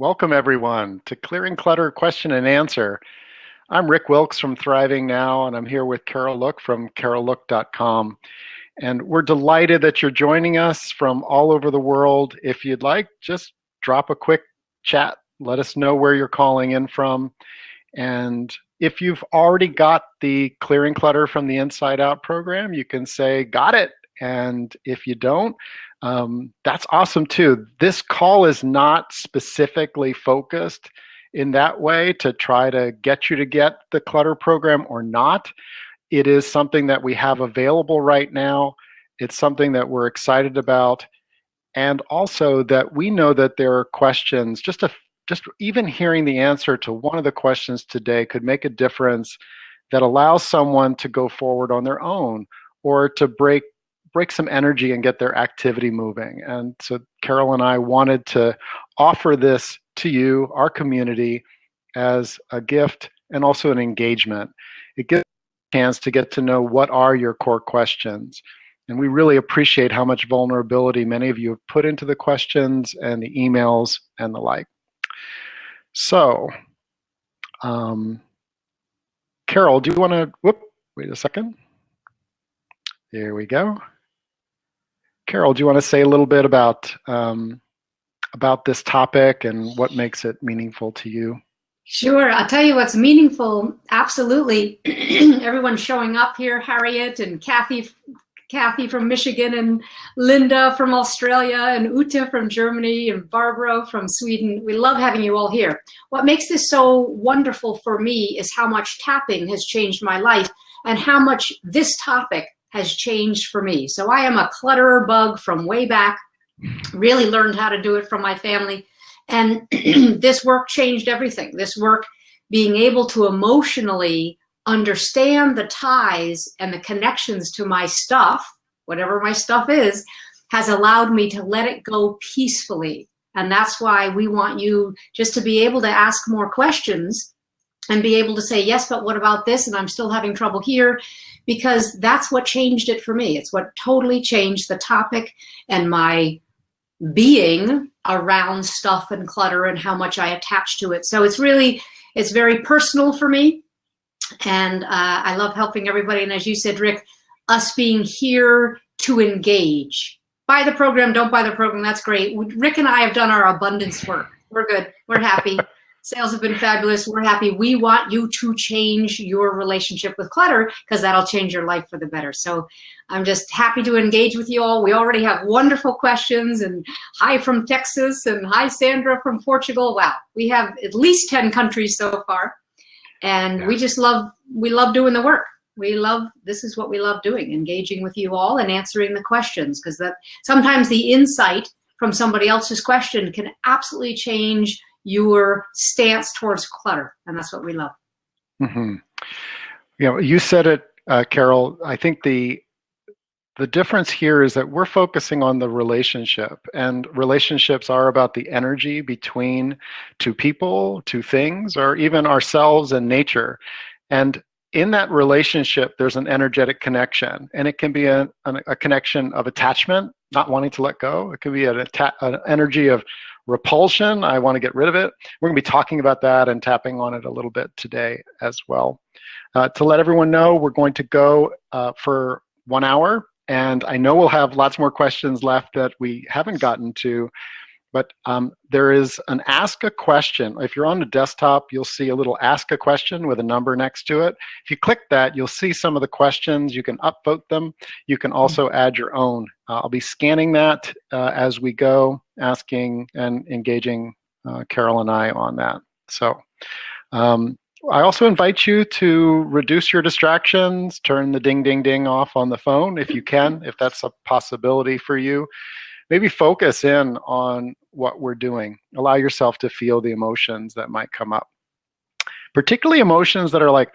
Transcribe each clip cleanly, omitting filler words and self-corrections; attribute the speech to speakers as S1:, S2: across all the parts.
S1: Welcome, everyone, to Clearing Clutter Question and Answer. I'm Rick Wilkes from Thriving Now, and I'm here with Carol Look from carollook.com. And we're delighted that you're joining us from all over the world. If you'd like, just drop a quick chat. Let us know where you're calling in from. And if you've already got the Clearing Clutter from the Inside Out program, you can say, got it. And if you don't, that's awesome too. This call is not specifically focused in that way to try to get you to get the clutter program or not. It is something that we have available right now. It's something that we're excited about. And also that we know that there are questions, just even hearing the answer to one of the questions today could make a difference that allows someone to go forward on their own or to break some energy and get their activity moving. And so Carol and I wanted to offer this to you, our community, as a gift and also an engagement. It gives a chance to get to know what are your core questions. And we really appreciate how much vulnerability many of you have put into the questions and the emails and the like. So, Carol, do you want to, wait a second. There we go. Carol, do you want to say a little bit about this topic and what makes it meaningful to you?
S2: Sure. I'll tell you what's meaningful. Absolutely. Everyone's showing up here, Harriet and Kathy from Michigan, and Linda from Australia, and Uta from Germany, and Barbara from Sweden. We love having you all here. What makes this so wonderful for me is how much tapping has changed my life and how much this topic has changed for me. So I am a clutterer bug from way back, really learned how to do it from my family. And this work changed everything. This work, being able to emotionally understand the ties and the connections to my stuff, whatever my stuff is, has allowed me to let it go peacefully. And that's why we want you just to be able to ask more questions and be able to say, yes, but what about this? And I'm still having trouble here, because that's what changed it for me. It's what totally changed the topic and my being around stuff and clutter and how much I attach to it. So it's very personal for me. And I love helping everybody. And as you said, Rick, us being here to engage. Buy the program, don't buy the program, that's great. Rick and I have done our abundance work. We're good. We're happy. Sales have been fabulous. We're happy. We want you to change your relationship with clutter because that'll change your life for the better. So I'm just happy to engage with you all. We already have wonderful questions, and hi from Texas, and hi Sandra from Portugal. Wow, we have at least 10 countries so far. And yeah, we love doing the work. This is what we love doing, engaging with you all and answering the questions, because that sometimes the insight from somebody else's question can absolutely change your stance towards clutter. And that's what we love.
S1: Mm-hmm. You said it, Carol. I think the difference here is that we're focusing on the relationship, and relationships are about the energy between two people, two things, or even ourselves and nature. And in that relationship, there's an energetic connection, and it can be a connection of attachment, not wanting to let go. It can be an energy of repulsion. I want to get rid of it. We're going to be talking about that and tapping on it a little bit today as well. To let everyone know, we're going to go for 1 hour. And I know we'll have lots more questions left that we haven't gotten to, but there is an ask a question. If you're on the desktop, you'll see a little ask a question with a number next to it. If you click that, you'll see some of the questions. You can upvote them. You can also add your own. I'll be scanning that as we go, asking and engaging Carol and I on that. So I also invite you to reduce your distractions, turn the ding, ding, ding off on the phone if you can, if that's a possibility for you. Maybe focus in on what we're doing. Allow yourself to feel the emotions that might come up. Particularly emotions that are like,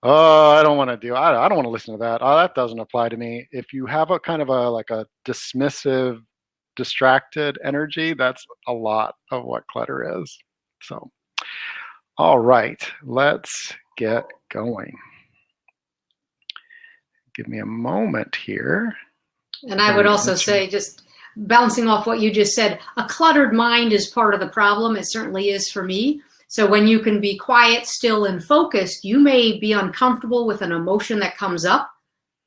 S1: oh, I don't want to I don't want to listen to that. Oh, that doesn't apply to me. If you have a kind of like a dismissive, distracted energy, that's a lot of what clutter is. So. All right, let's get going. Give me a moment here.
S2: And I would also say, just bouncing off what you just said, a cluttered mind is part of the problem. It certainly is for me. So when you can be quiet, still, and focused, you may be uncomfortable with an emotion that comes up,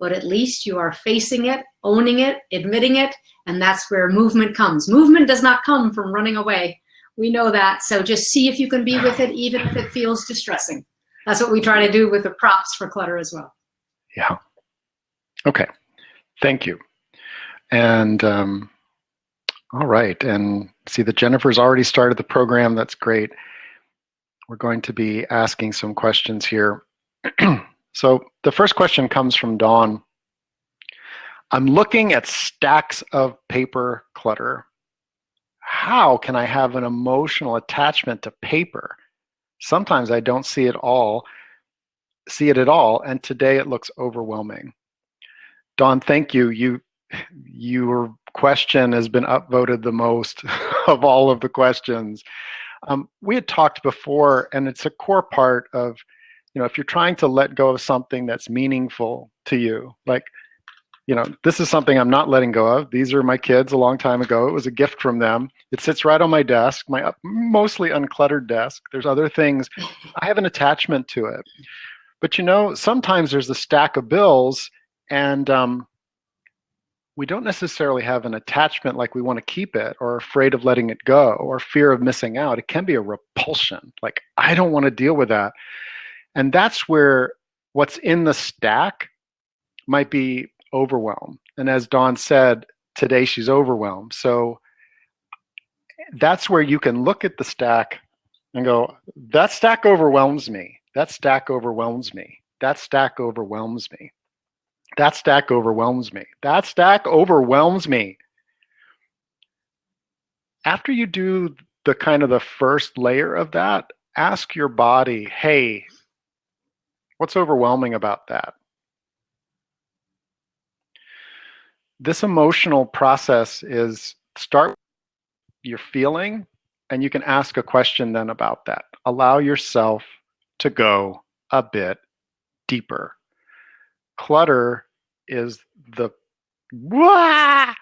S2: but at least you are facing it, owning it, admitting it, and that's where movement comes. Movement does not come from running away. We know that. So just see if you can be with it, even if it feels distressing. That's what we try to do with the props for clutter as well.
S1: Yeah. Okay. Thank you. And all right. And see that Jennifer's already started the program. That's great. We're going to be asking some questions here. So the first question comes from Dawn. I'm looking at stacks of paper clutter. How can I have an emotional attachment to paper? Sometimes I don't see it at all, and today it looks overwhelming. Dawn, thank you. Your question has been upvoted the most of all of the questions. We had talked before, and it's a core part of, if you're trying to let go of something that's meaningful to you, like, this is something I'm not letting go of. These are my kids a long time ago. It was a gift from them. It sits right on my desk, my mostly uncluttered desk. There's other things. I have an attachment to it. But sometimes there's a stack of bills, and we don't necessarily have an attachment like we want to keep it, or afraid of letting it go, or fear of missing out. It can be a repulsion. Like, I don't want to deal with that. And that's where what's in the stack might be overwhelmed. And as Dawn said, today she's overwhelmed. So that's where you can look at the stack and go, that stack overwhelms me. That stack overwhelms me. That stack overwhelms me. That stack overwhelms me. That stack overwhelms me. After you do the kind of the first layer of that, ask your body, hey, what's overwhelming about that? This emotional process is start with your feeling, and you can ask a question then about that. Allow yourself to go a bit deeper. Clutter is the wah!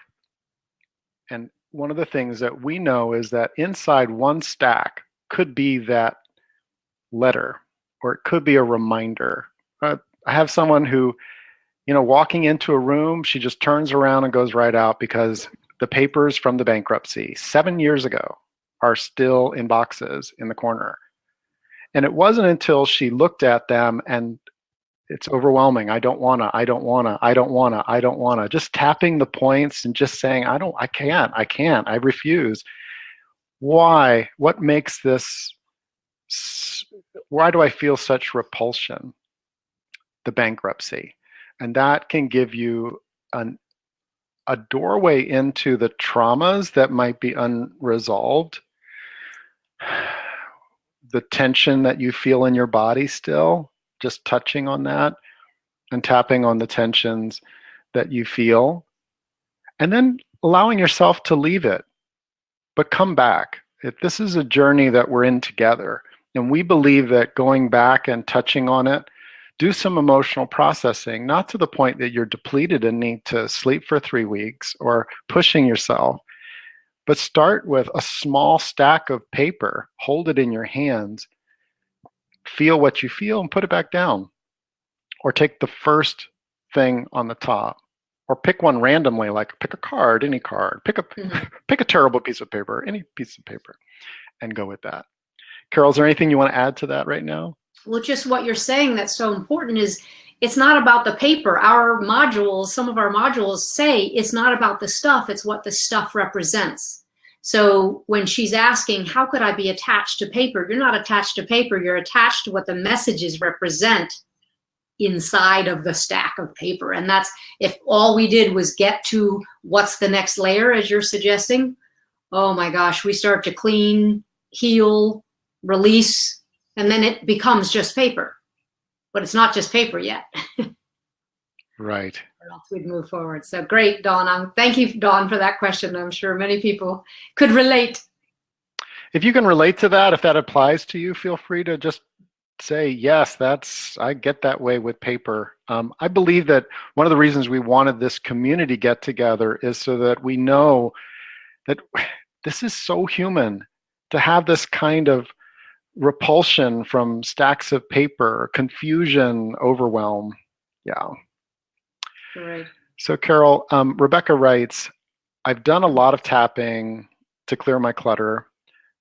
S1: And one of the things that we know is that inside one stack could be that letter, or it could be a reminder. I have someone who, walking into a room, she just turns around and goes right out because the papers from the bankruptcy 7 years ago are still in boxes in the corner. And it wasn't until she looked at them and it's overwhelming. I don't wanna, I don't wanna, I don't wanna, I don't wanna. Just tapping the points and just saying, I can't, I refuse. Why? What makes this, why do I feel such repulsion? The bankruptcy. And that can give you a doorway into the traumas that might be unresolved, the tension that you feel in your body still, just touching on that and tapping on the tensions that you feel, and then allowing yourself to leave it, but come back. This is a journey that we're in together, and we believe that going back and touching on it, do some emotional processing, not to the point that you're depleted and need to sleep for 3 weeks or pushing yourself, but start with a small stack of paper, hold it in your hands, feel what you feel and put it back down. Or take the first thing on the top, or pick one randomly, like pick a card, any card, pick a terrible piece of paper, any piece of paper, and go with that. Carol, is there anything you want to add to that right now?
S2: Well, just what you're saying that's so important is it's not about the paper. Our modules, some of our modules say it's not about the stuff, it's what the stuff represents. So when she's asking, how could I be attached to paper? You're not attached to paper, you're attached to what the messages represent inside of the stack of paper. And that's, if all we did was get to what's the next layer, as you're suggesting, oh my gosh, we start to clean, heal, release, and then it becomes just paper. But it's not just paper yet.
S1: Right.
S2: Or else we'd move forward. So great, Dawn. Thank you, Dawn, for that question. I'm sure many people could relate.
S1: If you can relate to that, if that applies to you, feel free to just say, yes, I get that way with paper. I believe that one of the reasons we wanted this community get together is so that we know that this is so human to have this kind of repulsion from stacks of paper, confusion, overwhelm. Yeah.
S2: Right.
S1: So Carol, Rebecca writes, I've done a lot of tapping to clear my clutter,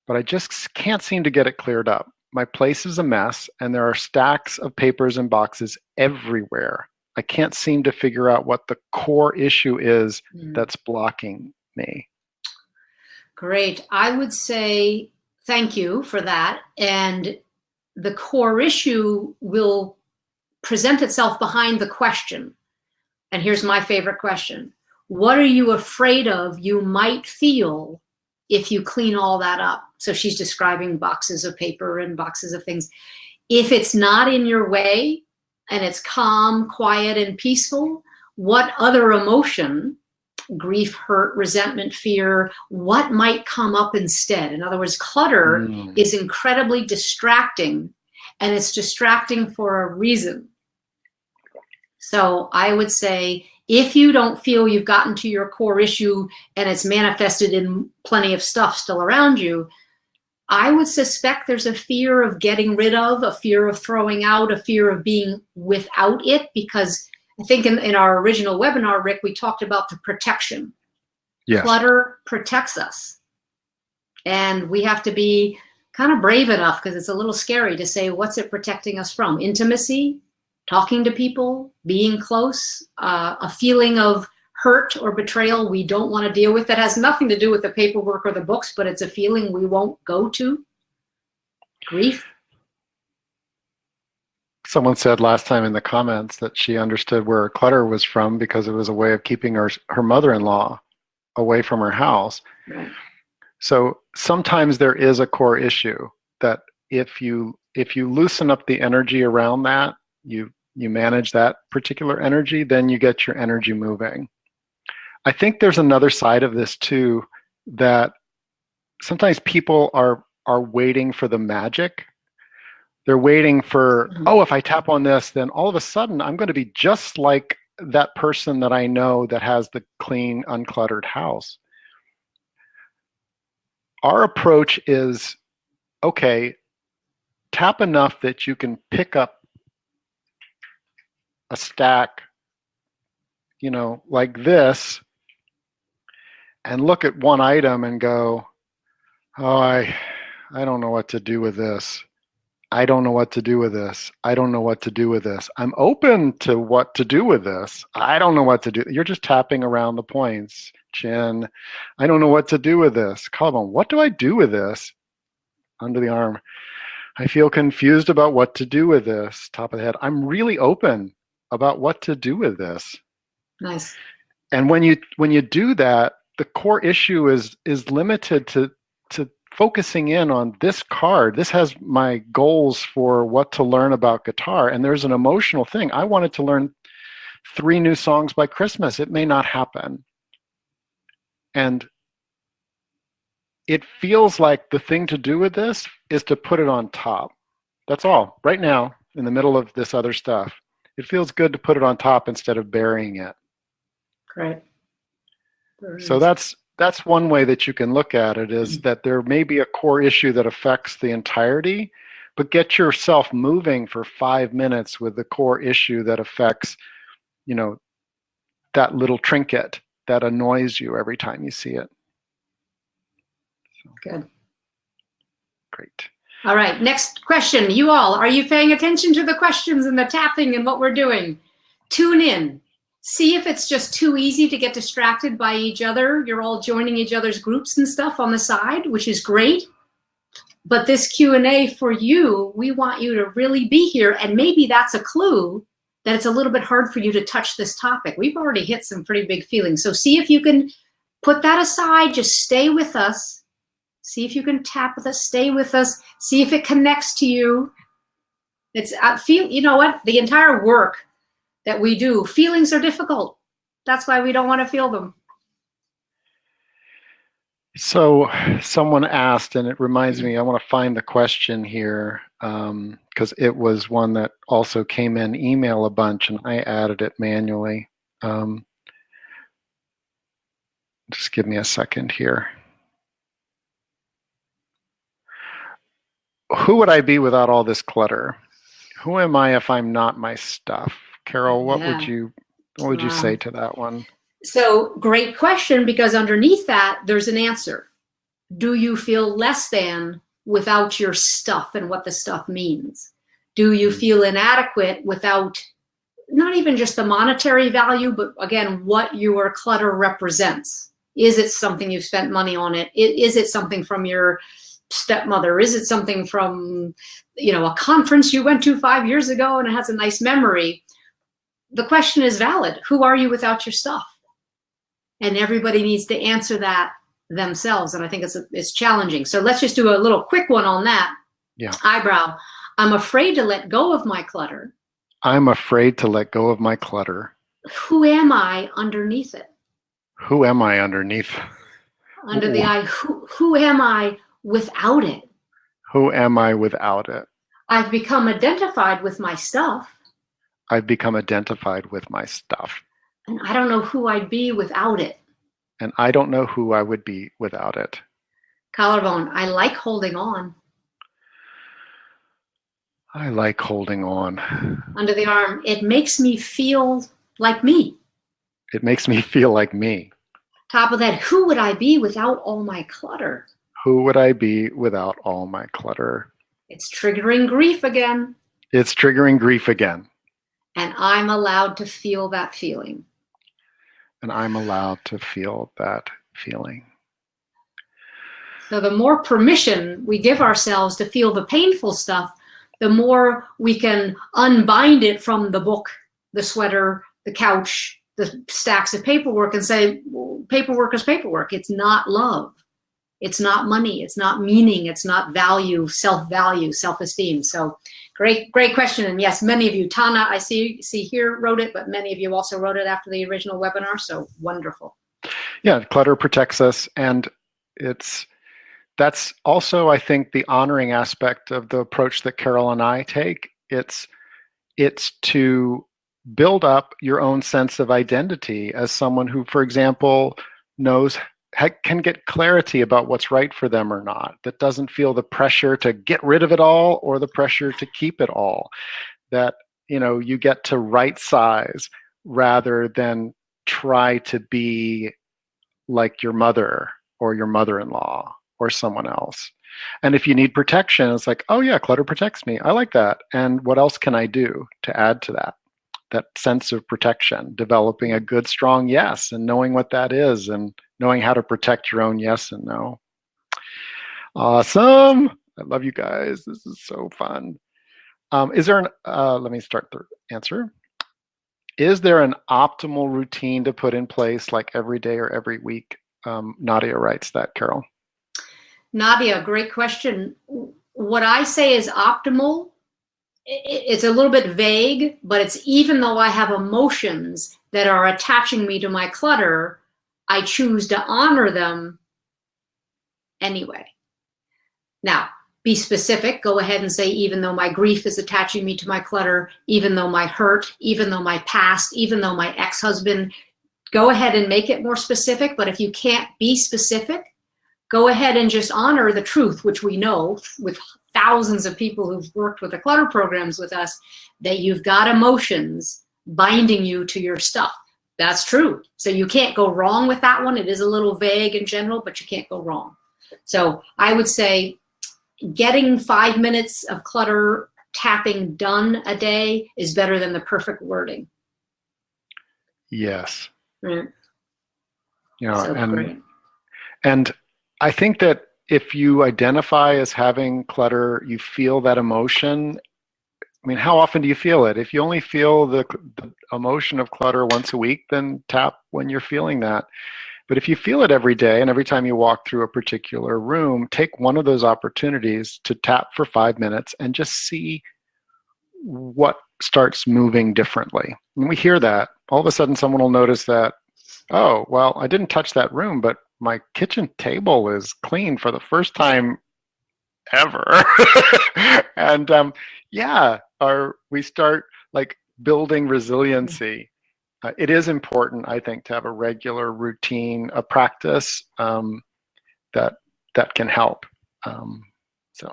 S1: but I just can't seem to get it cleared up. My place is a mess, and there are stacks of papers and boxes everywhere. I can't seem to figure out what the core issue is that's blocking me.
S2: Great. I would say thank you for that. And the core issue will present itself behind the question. And here's my favorite question. What are you afraid of you might feel if you clean all that up? So she's describing boxes of paper and boxes of things. If it's not in your way and it's calm, quiet, and peaceful, what other emotion, grief, hurt, resentment, fear, what might come up instead? In other words, clutter is incredibly distracting, and it's distracting for a reason. So I would say, if you don't feel you've gotten to your core issue and it's manifested in plenty of stuff still around you, I would suspect there's a fear of getting rid of, a fear of throwing out, a fear of being without it, because I think in our original webinar, Rick, we talked about the protection. Yes. Clutter protects us. And we have to be kind of brave enough, because it's a little scary to say, what's it protecting us from? Intimacy, talking to people, being close, a feeling of hurt or betrayal we don't want to deal with that has nothing to do with the paperwork or the books, but it's a feeling we won't go to. Grief.
S1: Someone said last time in the comments that she understood where her clutter was from because it was a way of keeping her mother-in-law away from her house.
S2: Right.
S1: So sometimes there is a core issue that if you loosen up the energy around that, you manage that particular energy, then you get your energy moving. I think there's another side of this too, that sometimes people are waiting for the magic. They're waiting for, oh, if I tap on this, then all of a sudden I'm going to be just like that person that I know that has the clean, uncluttered house. Our approach is, okay, tap enough that you can pick up a stack, like this, and look at one item and go, oh, I don't know what to do with this. I don't know what to do with this. I don't know what to do with this. I'm open to what to do with this. I don't know what to do. You're just tapping around the points. Chin. I don't know what to do with this. Collarbone. What do I do with this? Under the arm. I feel confused about what to do with this. Top of the head. I'm really open about what to do with this.
S2: Nice.
S1: And when you do that, the core issue is limited to focusing in on this card. This has my goals for what to learn about guitar, and there's an emotional thing. I wanted to learn 3 new songs by Christmas. It may not happen. And it feels like the thing to do with this is to put it on top. That's all. Right now, in the middle of this other stuff, it feels good to put it on top instead of burying it.
S2: Great.
S1: So that's one way that you can look at it, is that there may be a core issue that affects the entirety, but get yourself moving for 5 minutes with the core issue that affects, that little trinket that annoys you every time you see it. So,
S2: good.
S1: Great.
S2: All right, next question. You all, are you paying attention to the questions and the tapping and what we're doing? Tune in. See if it's just too easy to get distracted by each other. You're all joining each other's groups and stuff on the side, which is great. But this Q&A for you, we want you to really be here. And maybe that's a clue that it's a little bit hard for you to touch this topic. We've already hit some pretty big feelings. So see if you can put that aside. Just stay with us. See if you can tap with us. Stay with us. See if it connects to you. You know what? The entire work that we do, feelings are difficult. That's why we don't want to feel them.
S1: So someone asked, and it reminds me, I want to find the question here, because it was one that also came in email a bunch, and I added it manually. Just give me a second here. Who would I be without all this clutter? Who am I if I'm not my stuff? Carol, what would you say to that one?
S2: So great question, because underneath that, there's an answer. Do you feel less than without your stuff and what the stuff means? Do you feel inadequate without not even just the monetary value, but again, what your clutter represents? Is it something you've spent money on it? Is it something from your stepmother? Is it something from, a conference you went to 5 years ago and it has a nice memory? The question is valid. Who are you without your stuff? And everybody needs to answer that themselves. And I think it's challenging. So let's just do a little quick one on that.
S1: Yeah.
S2: Eyebrow. I'm afraid to let go of my clutter.
S1: I'm afraid to let go of my clutter.
S2: Who am I underneath it?
S1: Who am I underneath?
S2: Under the eye, who am I without it?
S1: Who am I without it?
S2: I've become identified with my stuff.
S1: I've become identified with my stuff.
S2: And I don't know who I'd be without it.
S1: And I don't know who I would be without it.
S2: Collarbone. I like holding on.
S1: I like holding on.
S2: Under the arm. It makes me feel like me.
S1: It makes me feel like me.
S2: Top of that. Who would I be without all my clutter?
S1: Who would I be without all my clutter?
S2: It's triggering grief again.
S1: It's triggering grief again.
S2: And I'm allowed to feel that feeling.
S1: And I'm allowed to feel that feeling.
S2: So the more permission we give ourselves to feel the painful stuff, the more we can unbind it from the book, the sweater, the couch, the stacks of paperwork, and say, well, paperwork is paperwork. It's not love. It's not money. It's not meaning. It's not value, self-esteem. So great question. And yes, many of you, Tana, I see here, wrote it, but many of you also wrote it after the original webinar. So wonderful.
S1: Yeah, clutter protects us. And that's also, I think, the honoring aspect of the approach that Carol and I take. It's to build up your own sense of identity as someone who, for example, can get clarity about what's right for them or not, that doesn't feel the pressure to get rid of it all or the pressure to keep it all, that you get to right size rather than try to be like your mother or your mother-in-law or someone else. And if you need protection, it's like, oh yeah, clutter protects me. I like that. And what else can I do to add to that sense of protection? Developing a good, strong yes and knowing what that is and knowing how to protect your own yes and no. Awesome. I love you guys. This is so fun. Is there let me start the answer. Is there an optimal routine to put in place, like every day or every week? Nadia writes that, Carol.
S2: Nadia, great question. What I say is optimal. It's a little bit vague, but it's even though I have emotions that are attaching me to my clutter, I choose to honor them anyway. Now, be specific. Go ahead and say, even though my grief is attaching me to my clutter, even though my hurt, even though my past, even though my ex-husband, go ahead and make it more specific. But if you can't be specific, go ahead and just honor the truth, which we know with thousands of people who've worked with the clutter programs with us, that you've got emotions binding you to your stuff. That's true. So you can't go wrong with that one. It is a little vague in general, but you can't go wrong. So I would say getting 5 minutes of clutter tapping done a day is better than the perfect wording.
S1: Yes.
S2: Right. So
S1: and I think that if you identify as having clutter, you feel that emotion. I mean, how often do you feel it? If you only feel the emotion of clutter once a week, then tap when you're feeling that. But if you feel it every day and every time you walk through a particular room, take one of those opportunities to tap for 5 minutes and just see what starts moving differently. When we hear that, all of a sudden someone will notice that, oh, well, I didn't touch that room, but my kitchen table is clean for the first time ever. And we start like building resiliency it is important, I think, to have a regular routine, a practice that can help. So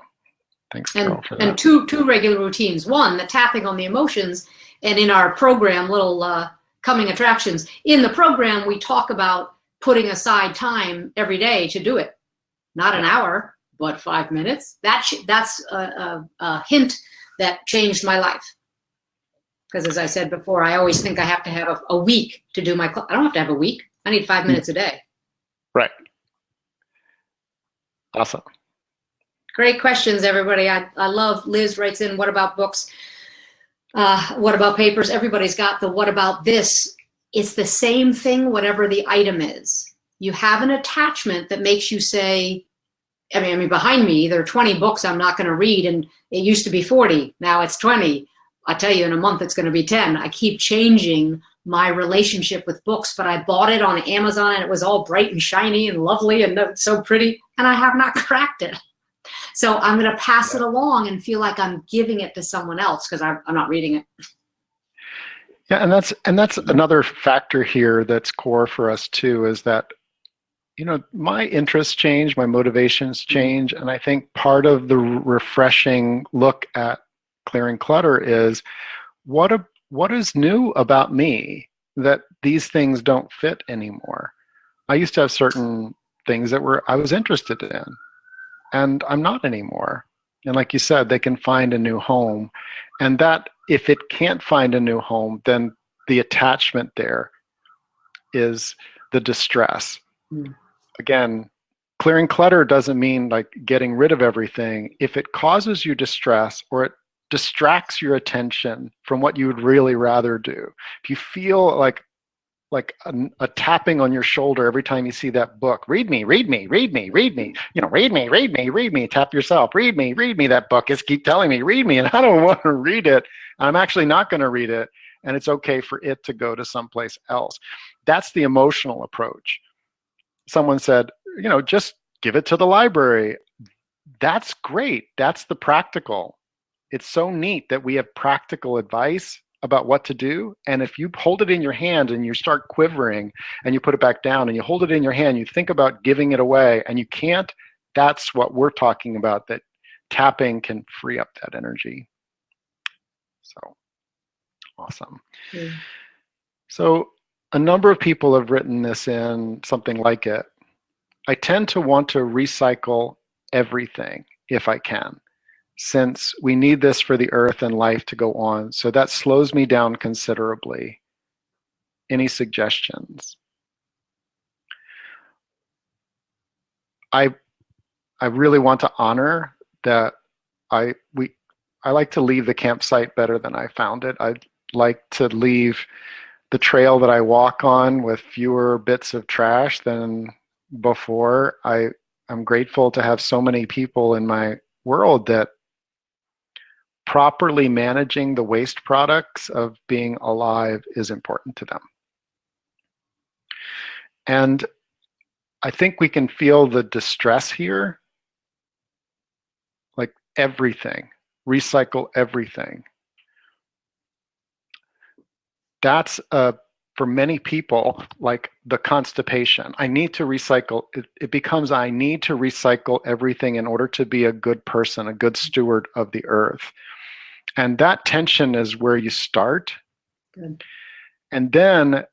S1: thanks, Carol, for that.
S2: And two regular routines. One, the tapping on the emotions, and in our program, little coming attractions. In the program, we talk about putting aside time every day to do it. Not an hour, but 5 minutes. That's a hint that changed my life. Because as I said before, I always think I have to have a week to do my. I don't have to have a week. I need 5 minutes a day.
S1: Right. Awesome.
S2: Great questions, everybody. I love. Liz writes in, what about books? What about papers? Everybody's got the what about this. It's the same thing, whatever the item is. You have an attachment that makes you say, I mean, behind me, there are 20 books I'm not going to read, and it used to be 40. Now it's 20. I tell you, in a month, it's going to be 10. I keep changing my relationship with books, but I bought it on Amazon, and it was all bright and shiny and lovely and so pretty, and I have not cracked it. So I'm going to pass it along and feel like I'm giving it to someone else because I'm not reading it.
S1: Yeah, and that's another factor here that's core for us too, is that, you know, my interests change, my motivations change, and I think part of the refreshing look at Clearing Clutter is what is new about me that these things don't fit anymore. I used to have certain things that I was interested in, and I'm not anymore. And like you said, they can find a new home, and that if it can't find a new home, then the attachment there is the distress. Again, clearing clutter doesn't mean like getting rid of everything. If it causes you distress or it distracts your attention from what you would really rather do, if you feel like a tapping on your shoulder every time you see that book, read me, read me, read me, read me, you know, read me, read me, read me, tap yourself, read me, that book is keep telling me, read me, and I don't want to read it. I'm actually not going to read it, and it's okay for it to go to someplace else. That's the emotional approach. Someone said, you know, just give it to the library. That's great. That's the practical. It's so neat that we have practical advice about what to do. And if you hold it in your hand and you start quivering and you put it back down and you hold it in your hand, you think about giving it away and you can't, that's what we're talking about, that tapping can free up that energy. So awesome. So a number of people have written this in, something like it. I tend to want to recycle everything if I can, since we need this for the earth and life to go on. So that slows me down considerably. Any suggestions? I really want to honor that I like to leave the campsite better than I found it. I'd like to leave the trail that I walk on with fewer bits of trash than before. I'm grateful to have so many people in my world that properly managing the waste products of being alive is important to them. And I think we can feel the distress here, like everything, recycle everything. That's for many people, like the constipation. I need to recycle. It becomes I need to recycle everything in order to be a good person, a good steward of the earth. And that tension is where you start. Good. And then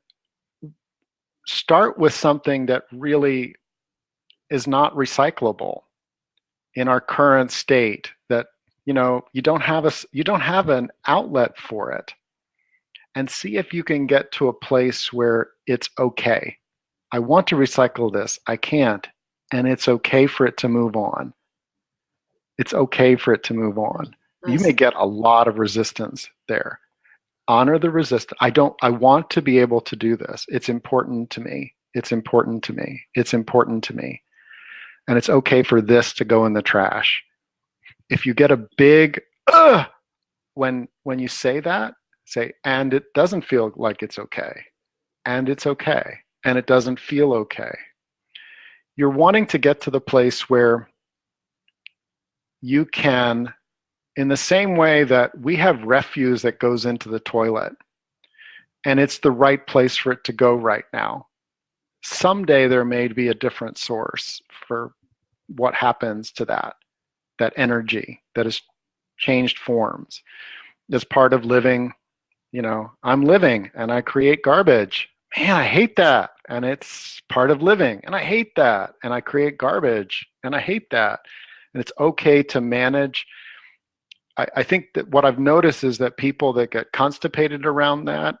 S1: start with something that really is not recyclable in our current state, that you don't have an outlet for it. And see if you can get to a place where it's okay. I want to recycle this. I can't. And it's okay for it to move on. It's okay for it to move on. You may get a lot of resistance there. Honor the resistance. I want to be able to do this. It's important to me. It's important to me. It's important to me. And it's okay for this to go in the trash. If you get a big when you say that, say, and it doesn't feel like it's okay, and it's okay, and it doesn't feel okay. You're wanting to get to the place where you can, in the same way that we have refuse that goes into the toilet, and it's the right place for it to go right now. Someday there may be a different source for what happens to that energy that has changed forms. As part of living, I'm living and I create garbage. Man, I hate that. And it's part of living and I hate that. And I create garbage and I hate that. And it's okay to manage. I think that what I've noticed is that people that get constipated around that,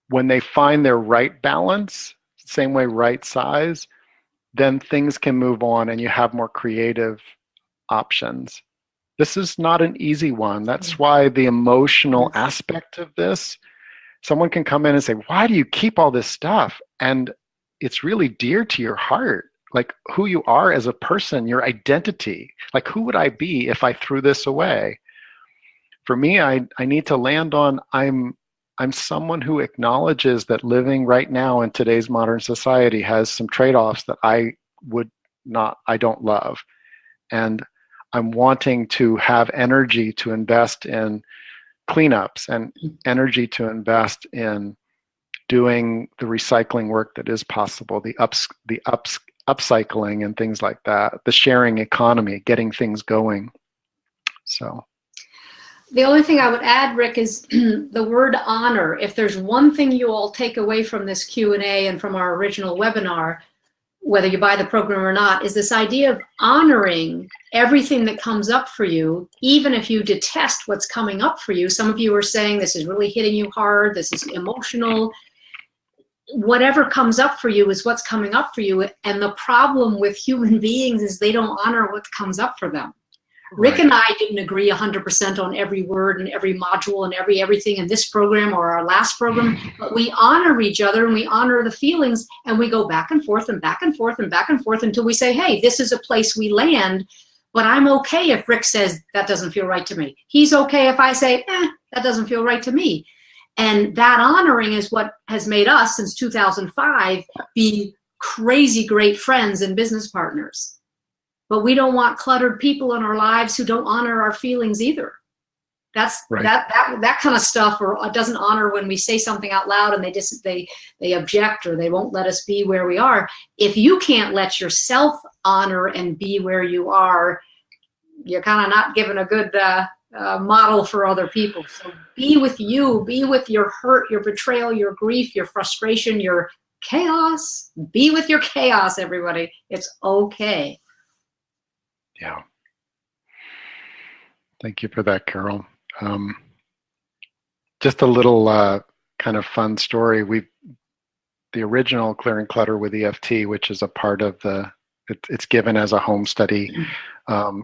S1: when they find their right balance, same way right size, then things can move on and you have more creative options. This is not an easy one. That's why the emotional aspect of this, someone can come in and say, why do you keep all this stuff? And it's really dear to your heart, like who you are as a person, your identity. Like, who would I be if I threw this away? For me, I need to land on I'm someone who acknowledges that living right now in today's modern society has some trade-offs that I don't love. And I'm wanting to have energy to invest in cleanups and energy to invest in doing the recycling work that is possible, the upcycling and things like that, the sharing economy, getting things going. So
S2: the only thing I would add, Rick, is the word honor. If there's one thing you all take away from this Q&A and from our original webinar, whether you buy the program or not, is this idea of honoring everything that comes up for you, even if you detest what's coming up for you. Some of you are saying this is really hitting you hard, this is emotional. Whatever comes up for you is what's coming up for you. And the problem with human beings is they don't honor what comes up for them. Rick and I didn't agree 100% on every word and every module and everything in this program or our last program, but we honor each other and we honor the feelings, and we go back and forth and back and forth and back and forth until we say, hey, this is a place we land, but I'm okay if Rick says that doesn't feel right to me. He's okay if I say, that doesn't feel right to me. And that honoring is what has made us, since 2005, be crazy great friends and business partners. But we don't want cluttered people in our lives who don't honor our feelings either. That's right. that kind of stuff, or doesn't honor when we say something out loud and they object or they won't let us be where we are. If you can't let yourself honor and be where you are, you're kind of not giving a good model for other people. So be with you, be with your hurt, your betrayal, your grief, your frustration, your chaos. Be with your chaos, everybody. It's okay.
S1: Yeah. Thank you for that, Carol. Just a little kind of fun story. The original Clearing Clutter with EFT, which is a part of it's given as a home study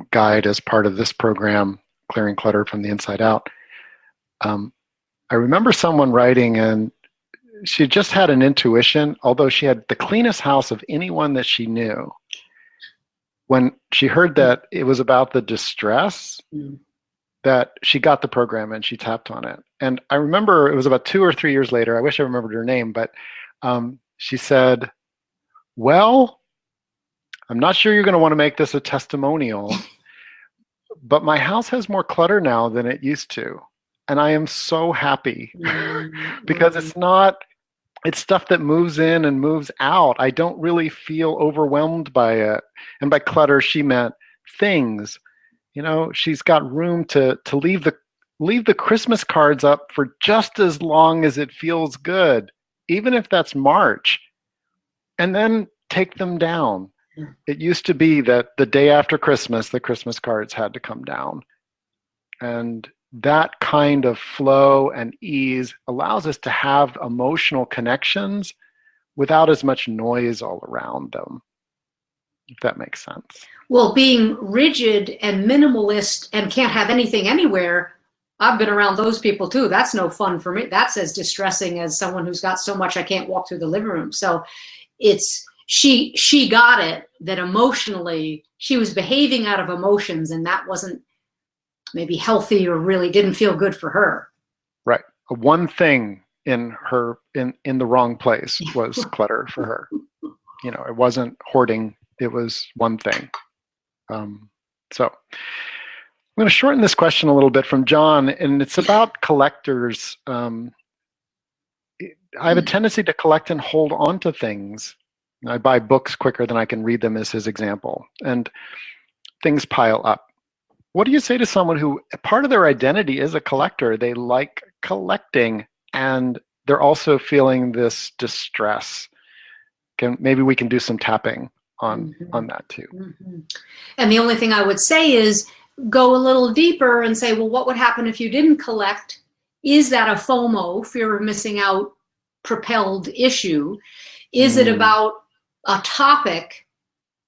S1: guide as part of this program, Clearing Clutter from the Inside Out. I remember someone writing, and she just had an intuition, although she had the cleanest house of anyone that she knew. When she heard that it was about the distress, that she got the program and she tapped on it. And I remember it was about 2 or 3 years later, I wish I remembered her name, but she said, well, I'm not sure you're going to want to make this a testimonial, but my house has more clutter now than it used to. And I am so happy because it's stuff that moves in and moves out. I don't really feel overwhelmed by it. And by clutter, she meant things. She's got room to leave the Christmas cards up for just as long as it feels good, even if that's March, and then take them down. It used to be that the day after Christmas, the Christmas cards had to come down. And that kind of flow and ease allows us to have emotional connections without as much noise all around them, if that makes sense.
S2: Well, being rigid and minimalist and can't have anything anywhere, I've been around those people too. That's no fun for me. That's as distressing as someone who's got so much I can't walk through the living room. So she got it, that emotionally she was behaving out of emotions, and that wasn't maybe healthy or really didn't feel good for her.
S1: Right. One thing in the wrong place was clutter for her. It wasn't hoarding. It was one thing. So I'm going to shorten this question a little bit from John, and it's about collectors. I have a tendency to collect and hold on to things. I buy books quicker than I can read them, is his example, and things pile up. What do you say to someone who part of their identity is a collector? They like collecting, and they're also feeling this distress. Maybe we can do some tapping on that too.
S2: And the only thing I would say is go a little deeper and say, well, what would happen if you didn't collect? Is that a FOMO, fear of missing out, propelled issue? Is it about a topic?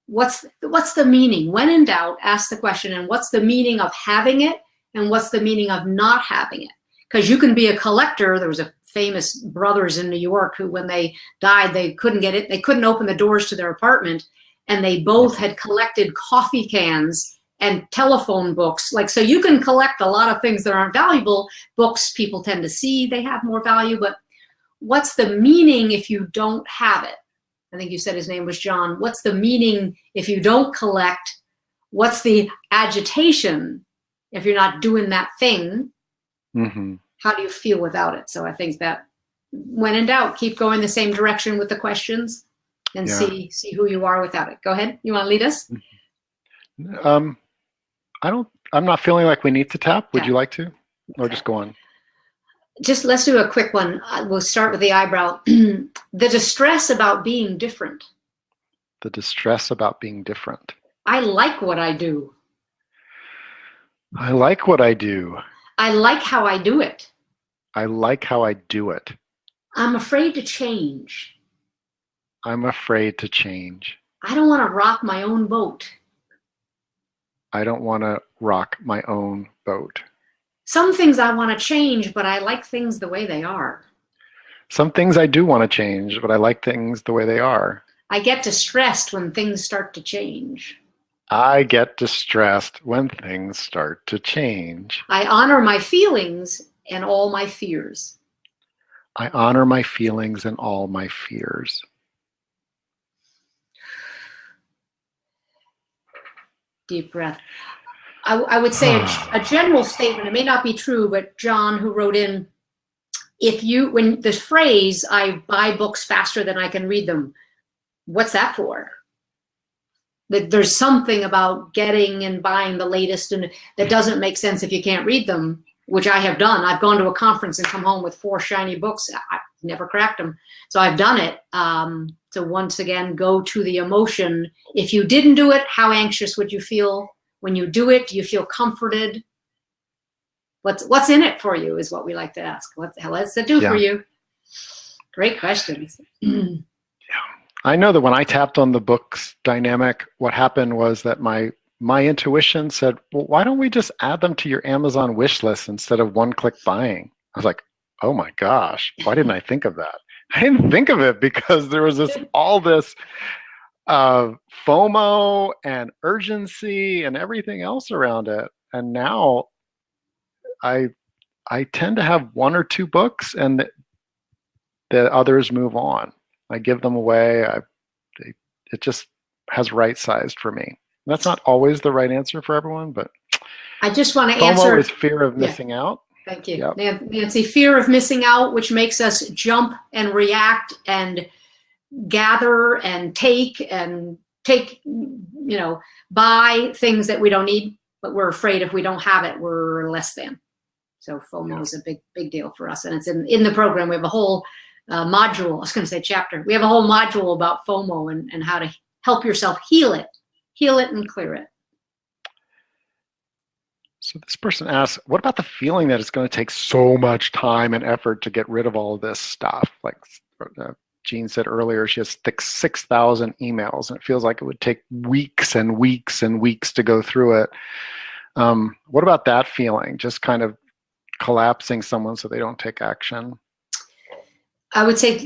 S2: What's the meaning? When in doubt, ask the question, and what's the meaning of having it, and what's the meaning of not having it? Because you can be a collector. There was a famous brothers in New York who, when they died, they couldn't get it. They couldn't open the doors to their apartment, and they both had collected coffee cans and telephone books. Like, so you can collect a lot of things that aren't valuable. Books people tend to see, they have more value, but what's the meaning if you don't have it? I think you said his name was John. What's the meaning if you don't collect? What's the agitation if you're not doing that thing? How do you feel without it? So I think that when in doubt, keep going the same direction with the questions and see who you are without it. Go ahead. You want to lead us?
S1: I'm not feeling like we need to tap. Would you like to? Or just go on?
S2: Just let's do a quick one. We'll start with the eyebrow. The distress about being different.
S1: The distress about being different.
S2: I like what I do.
S1: I like what I do.
S2: I like how I do it.
S1: I like how I do it.
S2: I'm afraid to change.
S1: I'm afraid to change.
S2: I don't want to rock my own boat.
S1: I don't want to rock my own boat.
S2: Some things I want to change, but I like things the way they are.
S1: Some things I do want to change, but I like things the way they are.
S2: I get distressed when things start to change.
S1: I get distressed when things start to change.
S2: I honor my feelings and all my fears.
S1: I honor my feelings and all my fears.
S2: Deep breath. I would say a general statement, it may not be true, but John, who wrote in, when the phrase, I buy books faster than I can read them, what's that for? There's something about getting and buying the latest, and that doesn't make sense if you can't read them, which I have done. I've gone to a conference and come home with 4 shiny books. I've never cracked them. So I've done it. So once again, go to the emotion. If you didn't do it, how anxious would you feel? When you do it, do you feel comforted? What's in it for you is what we like to ask. What does it do for you? Great questions.
S1: I know that when I tapped on the books dynamic, what happened was that my intuition said, well, why don't we just add them to your Amazon wish list instead of one-click buying? I was like, oh my gosh, why didn't I think of that? I didn't think of it because there was all this FOMO and urgency and everything else around it. And now I tend to have 1 or 2 books, and the others move on. I give them away. It just has right-sized for me. That's not always the right answer for everyone, but
S2: I just want to
S1: FOMO
S2: answer.
S1: is fear of missing out.
S2: Thank you. Yep. Nancy, fear of missing out, which makes us jump and react and gather and take, buy things that we don't need, but we're afraid if we don't have it, we're less than. So FOMO is a big deal for us. And it's in the program. We have a whole module, I was going to say chapter. We have a whole module about FOMO and how to help yourself heal it and clear it.
S1: So this person asks, what about the feeling that it's going to take so much time and effort to get rid of all of this stuff? Like Jean said earlier, she has 6,000 emails, and it feels like it would take weeks and weeks and weeks to go through it. What about that feeling? Just kind of collapsing someone so they don't take action?
S2: I would say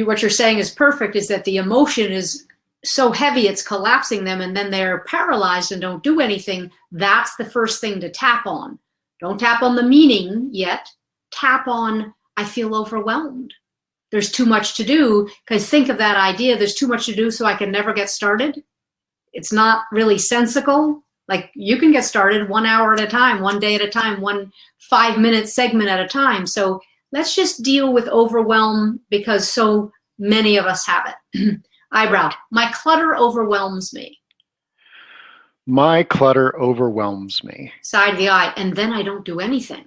S2: what you're saying is perfect, is that the emotion is so heavy it's collapsing them, and then they're paralyzed and don't do anything. That's the first thing to tap on. Don't tap on the meaning yet. Tap on, I feel overwhelmed. There's too much to do, because think of that idea, there's too much to do so I can never get started. It's not really sensical, Like you can get started 1 hour at a time, 1 day at a time, 1 5-minute segment at a time. So let's just deal with overwhelm because so many of us have it. Eyebrow, my clutter overwhelms me.
S1: My clutter overwhelms me.
S2: Side of the eye, and then I don't do anything.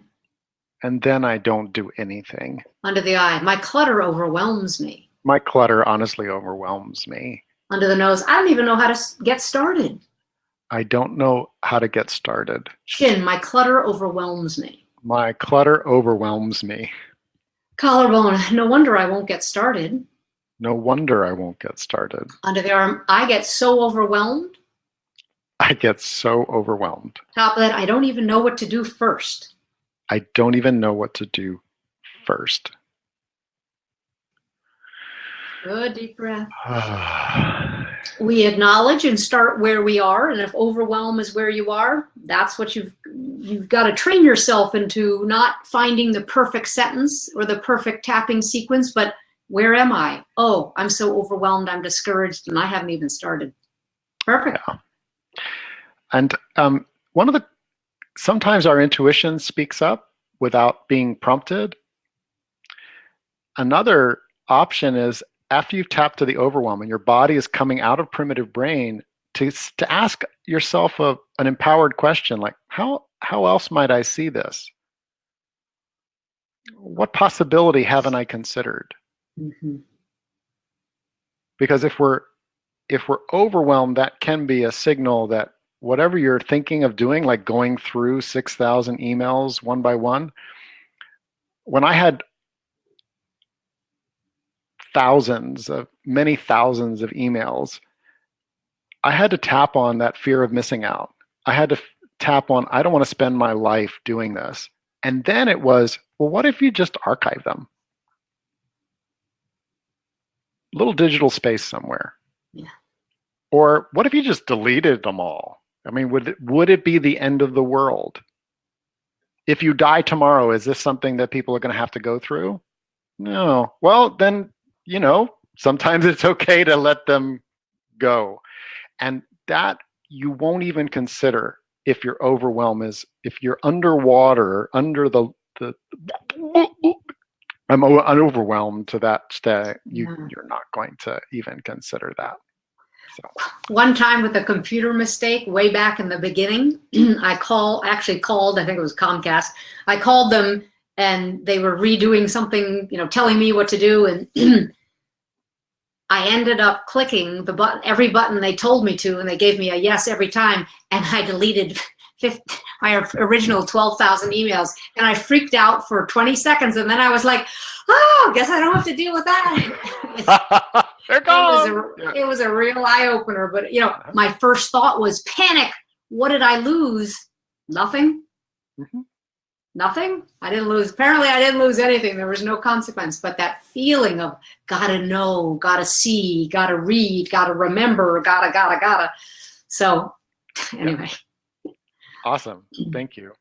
S1: And then I don't do anything.
S2: Under the eye, my clutter overwhelms me.
S1: My clutter honestly overwhelms me.
S2: Under the nose, I don't even know how to get started.
S1: I don't know how to get started.
S2: Chin, my clutter overwhelms me.
S1: My clutter overwhelms me.
S2: Collarbone, no wonder I won't get started.
S1: No wonder I won't get started.
S2: Under the arm, I get so overwhelmed.
S1: I get so overwhelmed.
S2: Top of that, I don't even know what to do first.
S1: I don't even know what to do first.
S2: Good deep breath. We acknowledge and start where we are, and if overwhelm is where you are, that's what you've got to train yourself into, not finding the perfect sentence or the perfect tapping sequence, but where am I? Oh, I'm so overwhelmed, I'm discouraged, and I haven't even started. Perfect.
S1: Yeah. And sometimes our intuition speaks up without being prompted. Another option is after you've tapped to the overwhelm and your body is coming out of primitive brain, to ask yourself an empowered question like, how else might I see this? What possibility haven't I considered?
S2: Mm-hmm.
S1: Because if we're overwhelmed, that can be a signal that whatever you're thinking of doing, like going through 6,000 emails one by one, when I had many thousands of emails, I had to tap on that fear of missing out. I had to tap on, I don't want to spend my life doing this. And then it was, well, what if you just archive them? Little digital space somewhere.
S2: Yeah.
S1: Or what if you just deleted them all? I mean, would it be the end of the world? If you die tomorrow, is this something that people are going to have to go through? No. Well, then, sometimes it's okay to let them go. And that you won't even consider if your overwhelm is, if you're underwater, under the I'm overwhelmed to that state, you're not going to even consider that. So.
S2: One time with a computer mistake way back in the beginning, I actually called, I think it was Comcast. I called them and they were redoing something, telling me what to do. And I ended up clicking every button they told me to, and they gave me a yes every time. And I deleted my original 12,000 emails, and I freaked out for 20 seconds. And then I was like, oh, guess I don't have to deal with that. It was a real eye opener, but my first thought was panic. What did I lose? Nothing.
S1: Mm-hmm.
S2: Nothing. Apparently I didn't lose anything. There was no consequence, but that feeling of gotta know, gotta see, gotta read, gotta remember, gotta. So anyway.
S1: Awesome. Thank you.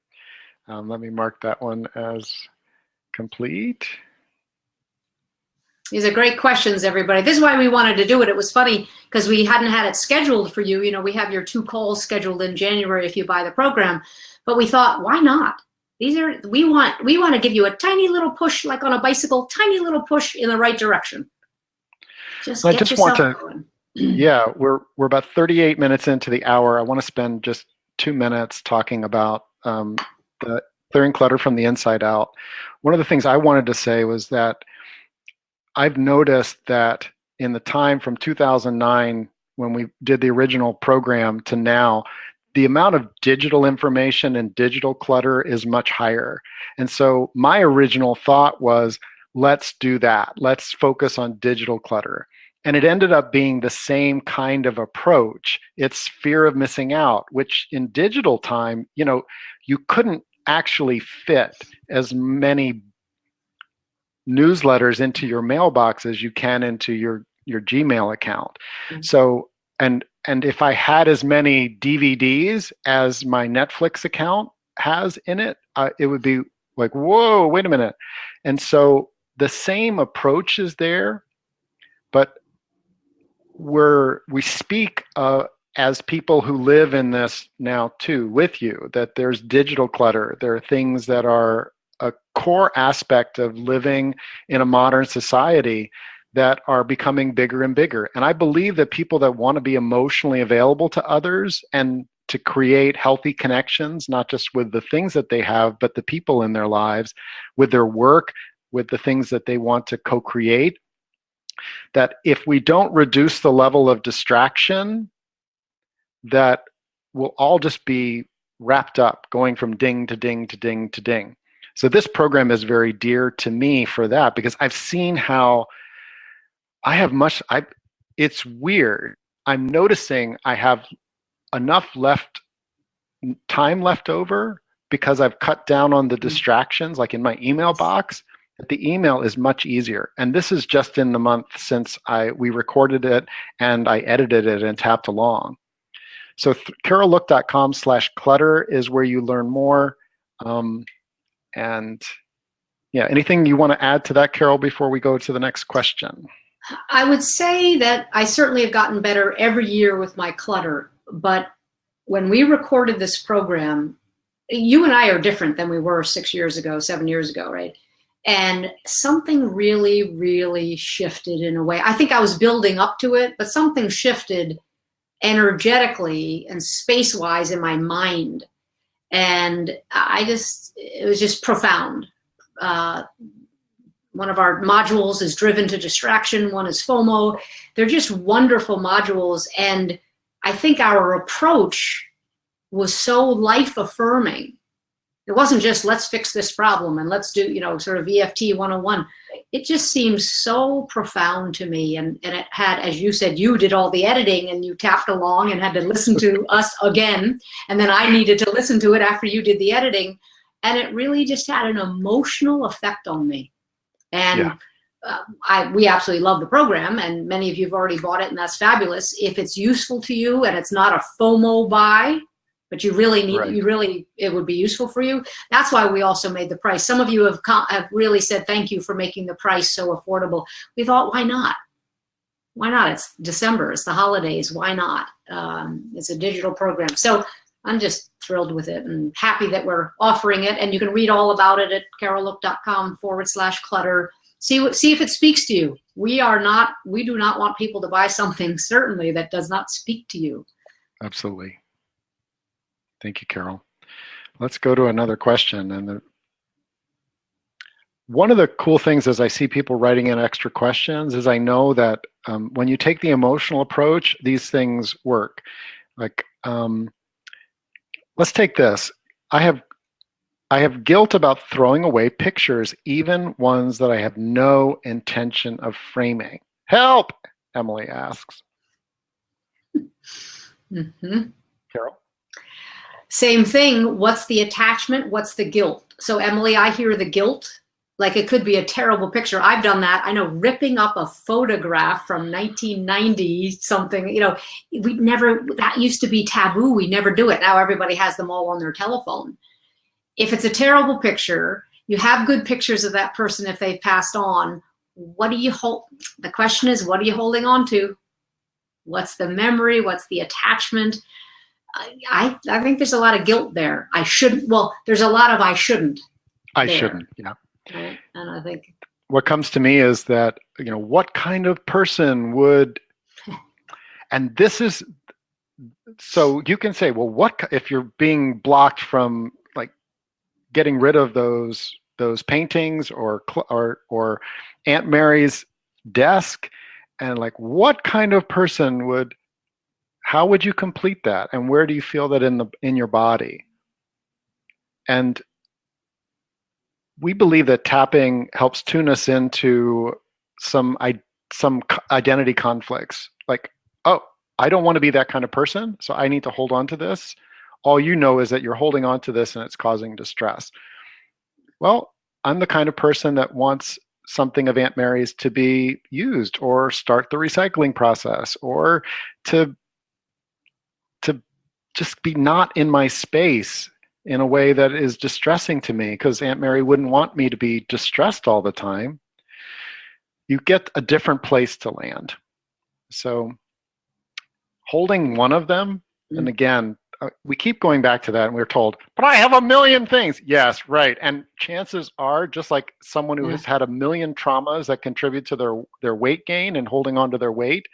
S1: Let me mark that one as complete.
S2: These are great questions, everybody. This is why we wanted to do it. It was funny because we hadn't had it scheduled for you. We have your 2 calls scheduled in January if you buy the program. But we thought, why not? We want to give you a tiny little push, like on a bicycle, tiny little push in the right direction.
S1: I just want to going. Yeah, we're about 38 minutes into the hour. I want to spend just 2 minutes talking about the clearing clutter from the inside out. One of the things I wanted to say was that I've noticed that in the time from 2009, when we did the original program, to now, the amount of digital information and digital clutter is much higher. And so my original thought was, let's do that. Let's focus on digital clutter. And it ended up being the same kind of approach. It's fear of missing out, which in digital time, you couldn't actually fit as many newsletters into your mailbox as you can into your Gmail account. Mm-hmm. So, and if I had as many DVDs as my Netflix account has in it, it would be like, whoa, wait a minute. And so the same approach is there, but we speak as people who live in this now too with you, that there's digital clutter. There are things that are a core aspect of living in a modern society that are becoming bigger and bigger. And I believe that people that want to be emotionally available to others and to create healthy connections, not just with the things that they have, but the people in their lives, with their work, with the things that they want to co-create, that if we don't reduce the level of distraction, that will all just be wrapped up, going from ding to ding to ding to ding. So this program is very dear to me for that, because I've seen how it's weird. I'm noticing I have enough time left over because I've cut down on the distractions, like in my email box, that the email is much easier. And this is just in the month since we recorded it and I edited it and tapped along. So carollook.com/clutter is where you learn more. And yeah, anything you want to add to that, Carol, before we go to the next question?
S2: I would say that I certainly have gotten better every year with my clutter, but when we recorded this program, you and I are different than we were 6 years ago, 7 years ago, right? And something really, really shifted in a way. I think I was building up to it, but something shifted energetically and space-wise in my mind. And it was just profound. One of our modules is driven to distraction. One is FOMO. They're just wonderful modules. And I think our approach was so life-affirming. It wasn't just, let's fix this problem and let's do, sort of EFT 101. It just seems so profound to me. And it had, as you said, you did all the editing and you tapped along and had to listen to us again. And then I needed to listen to it after you did the editing. And it really just had an emotional effect on me. And we absolutely love the program, and many of you have already bought it, and that's fabulous. If it's useful to you and it's not a FOMO buy, but you really need, it would be useful for you. That's why we also made the price. Some of you have really said thank you for making the price so affordable. We thought, why not? Why not? It's December, it's the holidays. Why not? It's a digital program. So I'm just thrilled with it and happy that we're offering it. And you can read all about it at carollook.com/clutter. See if it speaks to you. We do not want people to buy something, certainly, that does not speak to you.
S1: Absolutely. Thank you, Carol. Let's go to another question. And one of the cool things as I see people writing in extra questions is I know that when you take the emotional approach, these things work. Like, let's take this. I have guilt about throwing away pictures, even ones that I have no intention of framing. Help, Emily asks. Carol?
S2: Same thing. What's the attachment? What's the guilt? So Emily, I hear the guilt. Like it could be a terrible picture. I've done that. I know, ripping up a photograph from 1990 something, that used to be taboo. We never do it. Now everybody has them all on their telephone. If it's a terrible picture, you have good pictures of that person if they've passed on. What do you hold? The question is, what are you holding on to? What's the memory? What's the attachment? I think there's a lot of guilt there. There's a lot of I shouldn't.
S1: I shouldn't, yeah.
S2: Right? And I think
S1: what comes to me is that, what kind of person would, and this is, so you can say, well, what if you're being blocked from like getting rid of those paintings or Aunt Mary's desk, and like what kind of person how would you complete that, and where do you feel that in your body? And we believe that tapping helps tune us into some identity conflicts. Like, oh, I don't want to be that kind of person, so I need to hold on to this. All you know is that you're holding on to this and it's causing distress. Well, I'm the kind of person that wants something of Aunt Mary's to be used, or start the recycling process, or to just be not in my space in a way that is distressing to me, because Aunt Mary wouldn't want me to be distressed all the time. You get a different place to land. So holding one of them, and again, we keep going back to that, and we're told, but I have a million things. Yes, right. And chances are, just like someone who has had a million traumas that contribute to their weight gain and holding on to their weight,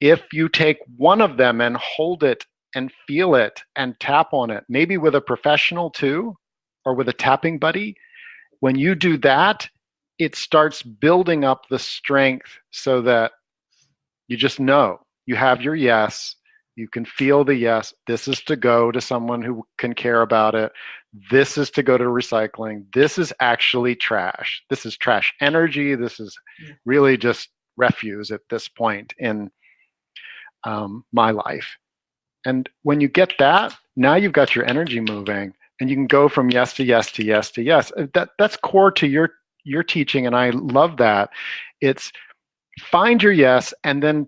S1: if you take one of them and hold it and feel it and tap on it, maybe with a professional too, or with a tapping buddy, when you do that, it starts building up the strength so that you just know you have your yes. You can feel the yes. This is to go to someone who can care about it. This is to go to recycling. This is actually trash. This is trash energy. This is really just refuse at this point in my life. And when you get that, now you've got your energy moving, and you can go from yes to yes to yes to yes. That's core to your teaching, and I love that. It's find your yes and then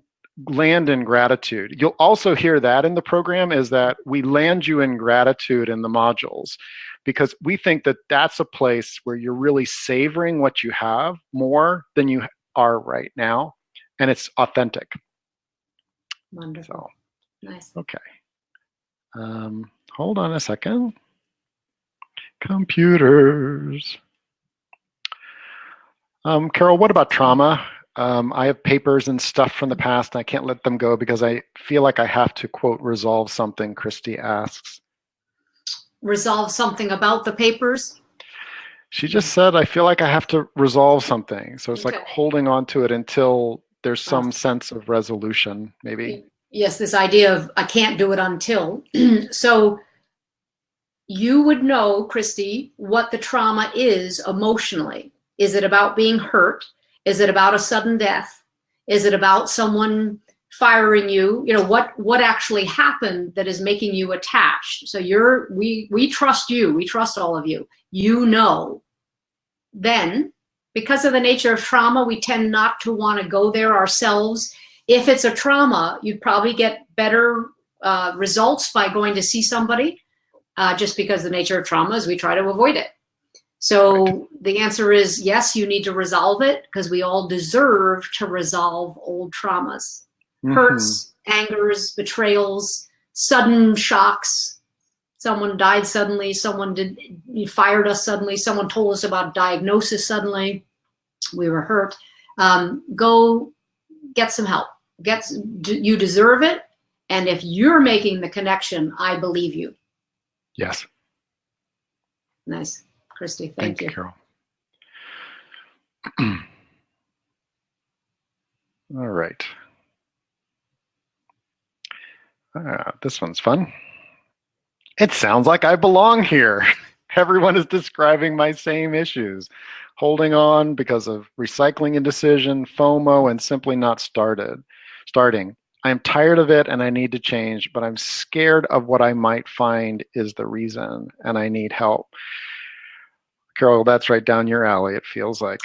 S1: land in gratitude. You'll also hear that in the program, is that we land you in gratitude in the modules, because we think that that's a place where you're really savoring what you have more than you are right now, and it's authentic.
S2: Wonderful.
S1: So,
S2: nice.
S1: Okay. Hold on a second. Computers. Carol, what about trauma? I have papers and stuff from the past, and I can't let them go because I feel like I have to, quote, resolve something, Christy asks.
S2: Resolve something about the papers?
S1: She just said, I feel like I have to resolve something. So it's
S2: Okay.
S1: like holding on to it until there's some sense of resolution, maybe.
S2: Yes, this idea of I can't do it until. So you would know, Christy, what the trauma is emotionally. Is it about being hurt? Is it about a sudden death? Is it about someone firing you? You know, what actually happened that is making you attached? So we trust you. We trust all of you. You know. Then, because of the nature of trauma, we tend not to want to go there ourselves. If it's a trauma, you'd probably get better results by going to see somebody, just because the nature of trauma is we try to avoid it. So the answer is yes, you need to resolve it, because we all deserve to resolve old traumas. Hurts, angers, betrayals, sudden shocks. Someone died suddenly, you fired us suddenly, someone told us about diagnosis suddenly, we were hurt. Go get some help. You deserve it. And if you're making the connection, I believe you.
S1: Yes.
S2: Nice. Christy, thank you.
S1: Carol. All right. This one's fun. It sounds like I belong here. Everyone is describing my same issues. Holding on because of recycling indecision, FOMO, and simply not starting. I am tired of it and I need to change, but I'm scared of what I might find is the reason, and I need help. Carol, that's right down your alley, it feels like.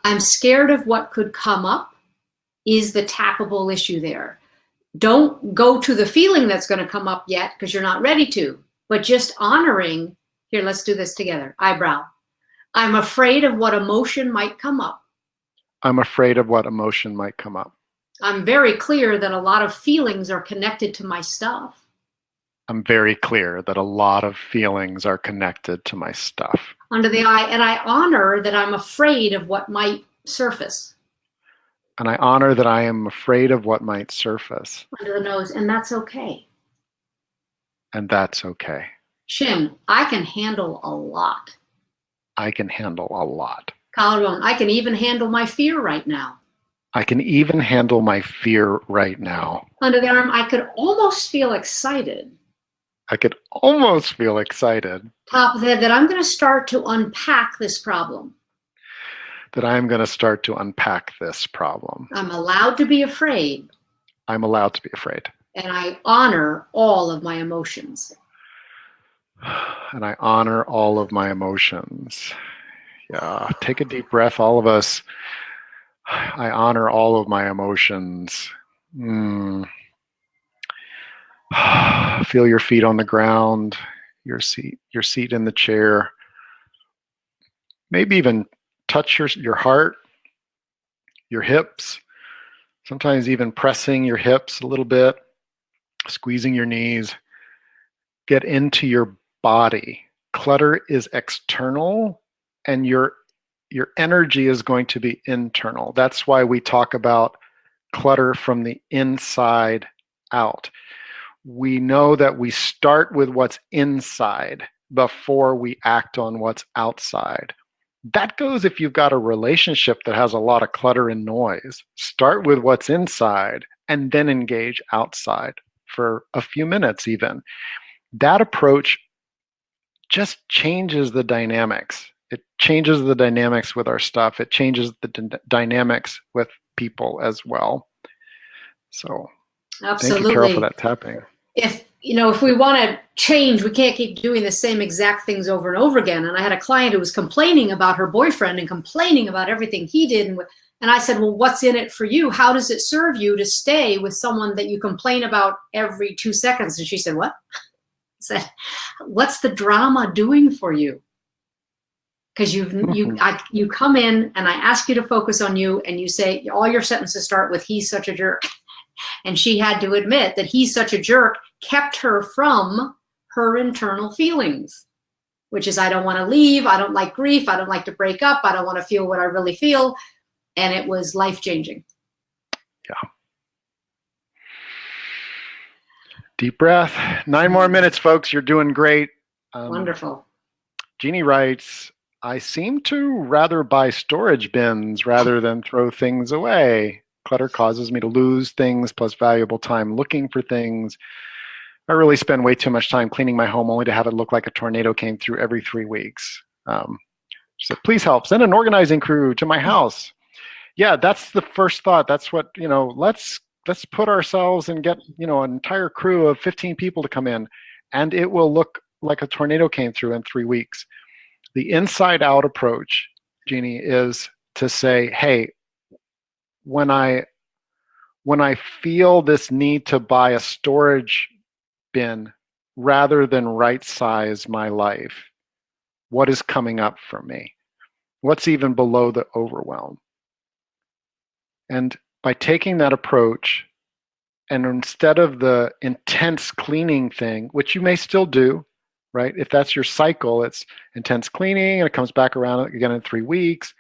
S2: I'm scared of what could come up is the tappable issue there. Don't go to the feeling that's going to come up yet, because you're not ready to, but just honoring, here, let's do this together. Eyebrow. I'm afraid of what emotion might come up.
S1: I'm afraid of what emotion might come up.
S2: I'm very clear that a lot of feelings are connected to my stuff.
S1: I'm very clear that a lot of feelings are connected to my stuff.
S2: Under the eye, and I honor that I'm afraid of what might surface.
S1: And I honor that I am afraid of what might surface.
S2: Under the nose, and that's okay.
S1: And that's okay.
S2: Chin, I can handle a lot.
S1: I can handle a lot.
S2: Collarbone, I can even handle my fear right now.
S1: I can even handle my fear right now.
S2: Under the arm, I could almost feel excited.
S1: I could almost feel excited.
S2: Top of the head, that I'm going to start to unpack this problem.
S1: That I'm going to start to unpack this problem.
S2: I'm allowed to be afraid.
S1: I'm allowed to be afraid.
S2: And I honor all of my emotions.
S1: And I honor all of my emotions. Yeah, take a deep breath, all of us. I honor all of my emotions. Feel your feet on the ground, your seat in the chair. Maybe even touch your heart, your hips. Sometimes even pressing your hips a little bit, squeezing your knees. Get into your body. Clutter is external, and your energy is going to be internal. That's why we talk about clutter from the inside out. We know that we start with what's inside before we act on what's outside. That goes if you've got a relationship that has a lot of clutter and noise. Start with what's inside and then engage outside for a few minutes even. That approach just changes the dynamics. It changes the dynamics with our stuff. It changes the dynamics with people as well. So thank you, Carol, for
S2: Absolutely.
S1: that tapping.
S2: If we want to change, we can't keep doing the same exact things over and over again. And I had a client who was complaining about her boyfriend and complaining about everything he did. And I said, well, what's in it for you? How does it serve you to stay with someone that you complain about every 2 seconds? And she said, what? I said, what's the drama doing for you? Because you come in and I ask you to focus on you, and you say all your sentences start with "he's such a jerk," and she had to admit that "he's such a jerk" kept her from her internal feelings, which is I don't want to leave, I don't like grief, I don't like to break up, I don't want to feel what I really feel, and it was life-changing.
S1: Yeah. Deep breath. 9 more minutes, folks. You're doing great.
S2: Wonderful.
S1: Jeannie writes, I seem to rather buy storage bins rather than throw things away. Clutter causes me to lose things plus valuable time looking for things. I really spend way too much time cleaning my home only to have it look like a tornado came through every 3 weeks. She said, please help. Send an organizing crew to my house. Yeah, that's the first thought. That's what, let's put ourselves and get, an entire crew of 15 people to come in, and it will look like a tornado came through in 3 weeks. The inside out approach, Jeannie, is to say, hey, when I feel this need to buy a storage bin rather than right size my life, what is coming up for me? What's even below the overwhelm? And by taking that approach, and instead of the intense cleaning thing, which you may still do, right? If that's your cycle, it's intense cleaning and it comes back around again in 3 weeks.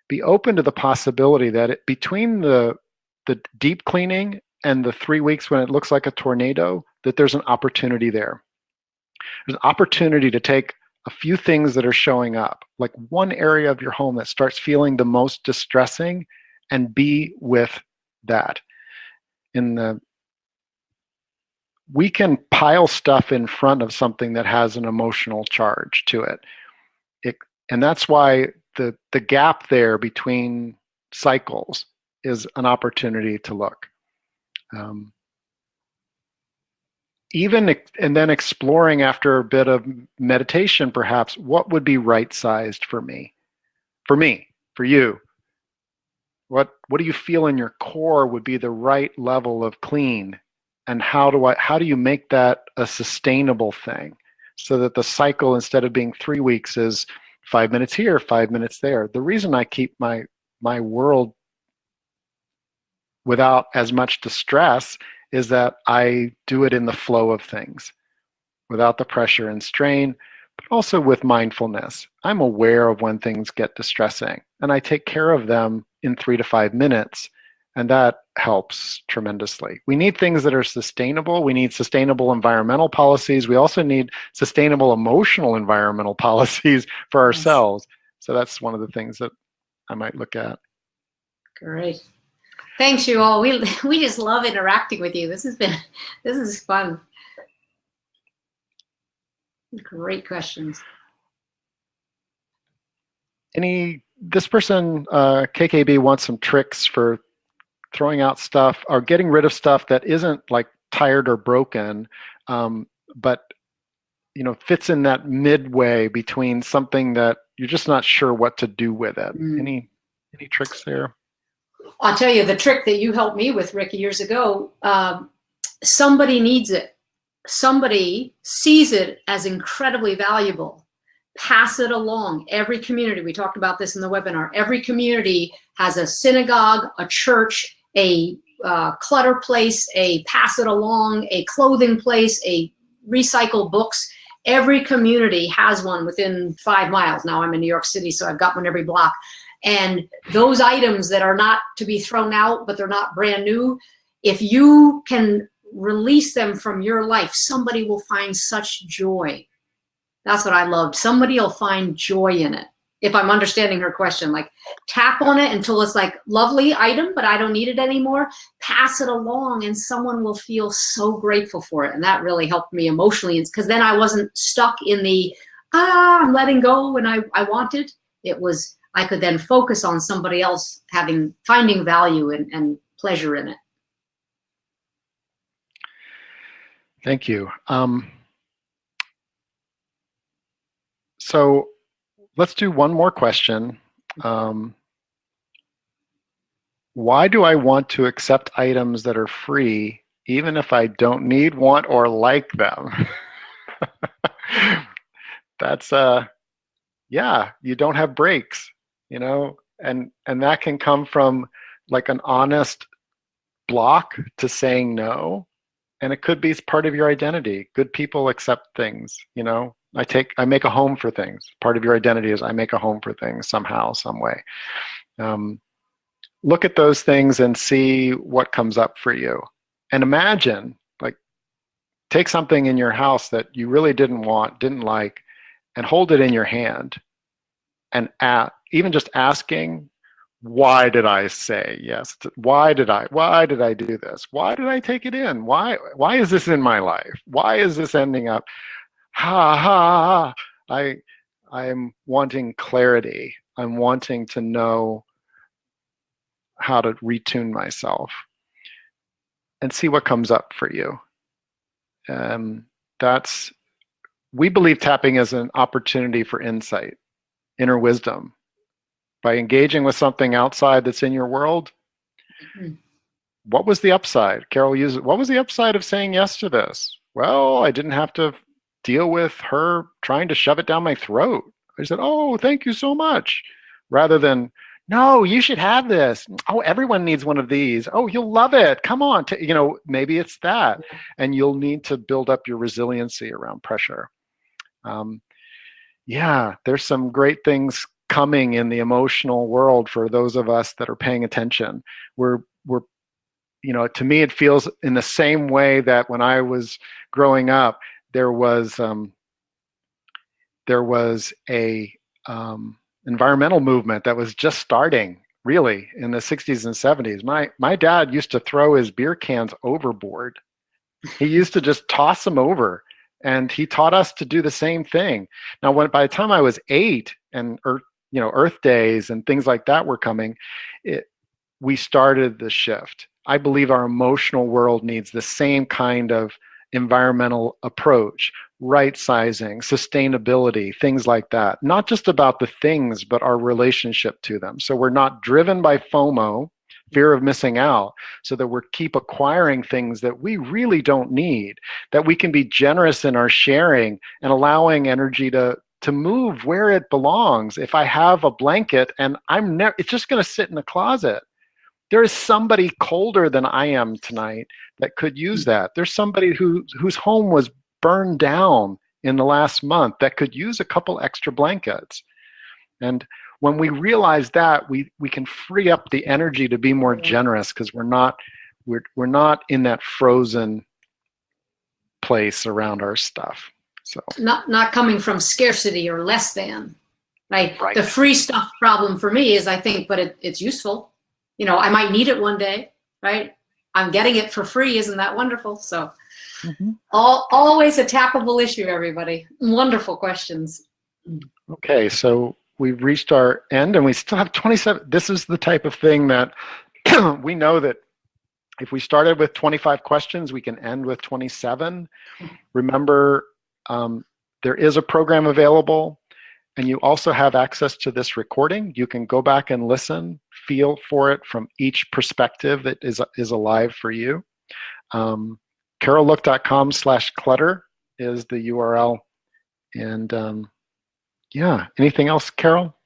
S1: Be open to the possibility that between the deep cleaning and the 3 weeks when it looks like a tornado, that there's an opportunity there. There's an opportunity to take a few things that are showing up, like one area of your home that starts feeling the most distressing, and be with that. We can pile stuff in front of something that has an emotional charge to it. And that's why the gap there between cycles is an opportunity to look. And then exploring after a bit of meditation, perhaps, what would be right-sized for me, for you? What do you feel in your core would be the right level of clean? And how do you make that a sustainable thing so that the cycle, instead of being 3 weeks, is 5 minutes here, 5 minutes there? The reason I keep my world without as much distress is that I do it in the flow of things, without the pressure and strain, but also with mindfulness. I'm aware of when things get distressing, and I take care of them in 3 to 5 minutes, and that helps tremendously. We need things that are sustainable. We need sustainable environmental policies. We also need sustainable emotional environmental policies for ourselves. Yes. So that's one of the things that I might look at.
S2: Great. Thanks, you all. We just love interacting with you. This is fun. Great questions.
S1: This person, KKB, wants some tricks for throwing out stuff or getting rid of stuff that isn't like tired or broken, but fits in that midway between something that you're just not sure what to do with it. Any tricks there?
S2: I'll tell you the trick that you helped me with, Rick, years ago. Somebody needs it. Somebody sees it as incredibly valuable. Pass it along. Every community, we talked about this in the webinar, every community has a synagogue, a church, a clutter place, a pass it along, a clothing place, a recycle books. Every community has one within 5 miles. Now I'm in New York City, so I've got one every block. And those items that are not to be thrown out, but they're not brand new, if you can release them from your life, somebody will find such joy. That's what I loved. Somebody will find joy in it. If I'm understanding her question, like tap on it until it's like lovely item, but I don't need it anymore. Pass it along and someone will feel so grateful for it. And that really helped me emotionally, because then I wasn't stuck in the, I'm letting go when I wanted. It was, I could then focus on somebody else finding value and pleasure in it.
S1: Thank you. So let's do one more question. Why do I want to accept items that are free, even if I don't need, want, or like them? That's yeah, you don't have breaks, you know, and that can come from like an honest block to saying no. And it could be part of your identity. Good people accept things, you know. I make a home for things. Part of your identity is I make a home for things somehow, some way. Look at those things and see what comes up for you. And imagine, like, take something in your house that you really didn't want, didn't like, and hold it in your hand. And even just asking, why did I say yes? Why did I do this? Why did I take it in? Why is this in my life? Why is this ending up? Ha ha ha. I'm wanting clarity. I'm wanting to know how to retune myself and see what comes up for you. We believe tapping is an opportunity for insight, inner wisdom. By engaging with something outside that's in your world, what was the upside? Carol used it. What was the upside of saying yes to this? Well, I didn't have to deal with her trying to shove it down my throat. I said, oh, thank you so much. Rather than, no, you should have this. Oh, everyone needs one of these. Oh, you'll love it. Come on. Maybe it's that. And you'll need to build up your resiliency around pressure. Yeah, there's some great things coming in the emotional world for those of us that are paying attention. We're to me, it feels in the same way that when I was growing up, there was a environmental movement that was just starting, really, in the 60s and 70s. My dad used to throw his beer cans overboard. He used to just toss them over. And he taught us to do the same thing. Now, by the time I was 8 and Earth days and things like that were coming, we started the shift. I believe our emotional world needs the same kind of environmental approach, right sizing, sustainability, things like that. Not just about the things, but our relationship to them. So we're not driven by FOMO, fear of missing out, so that we keep acquiring things that we really don't need, that we can be generous in our sharing and allowing energy to move where it belongs. If I have a blanket and it's just going to sit in the closet. There is somebody colder than I am tonight that could use that. There's somebody whose home was burned down in the last month that could use a couple extra blankets. And when we realize that, we can free up the energy to be more generous, because we're not in that frozen place around our stuff. So
S2: not coming from scarcity or less than. Right. The free stuff problem for me is, I think, but it's useful. I might need it one day, right? I'm getting it for free. Isn't that wonderful? So always a tappable issue, everybody. Wonderful questions.
S1: Okay, so we've reached our end and we still have 27. This is the type of thing that we know that if we started with 25 questions, we can end with 27. Remember, there is a program available, and you also have access to this recording. You can go back and listen, feel for it from each perspective that is alive for you. carollook.com/clutter is the URL. And yeah, anything else, Carol?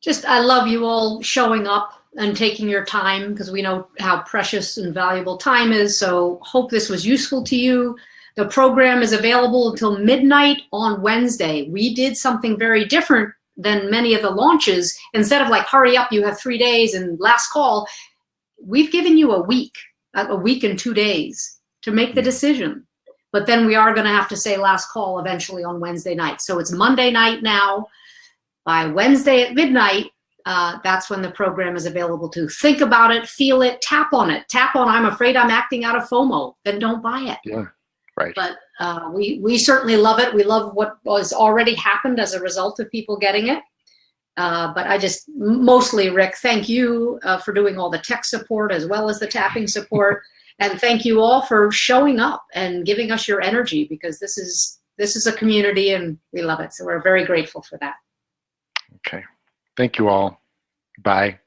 S2: Just, I love you all showing up and taking your time, because we know how precious and valuable time is. So hope this was useful to you. The program is available until midnight on Wednesday. We did something very different than many of the launches. Instead of like, hurry up, you have 3 days and last call, we've given you a week and 2 days to make the decision. But then we are going to have to say last call eventually on Wednesday night. So it's Monday night now. By Wednesday at midnight, that's when the program is available to. Think about it, feel it, tap on it. Tap on, I'm afraid I'm acting out of FOMO. Then don't buy it.
S1: Yeah, right.
S2: But we certainly love it. We love what has already happened as a result of people getting it. But I just, mostly, Rick, thank you for doing all the tech support as well as the tapping support. And thank you all for showing up and giving us your energy, because this is a community and we love it. So we're very grateful for that.
S1: Okay. Thank you all. Bye.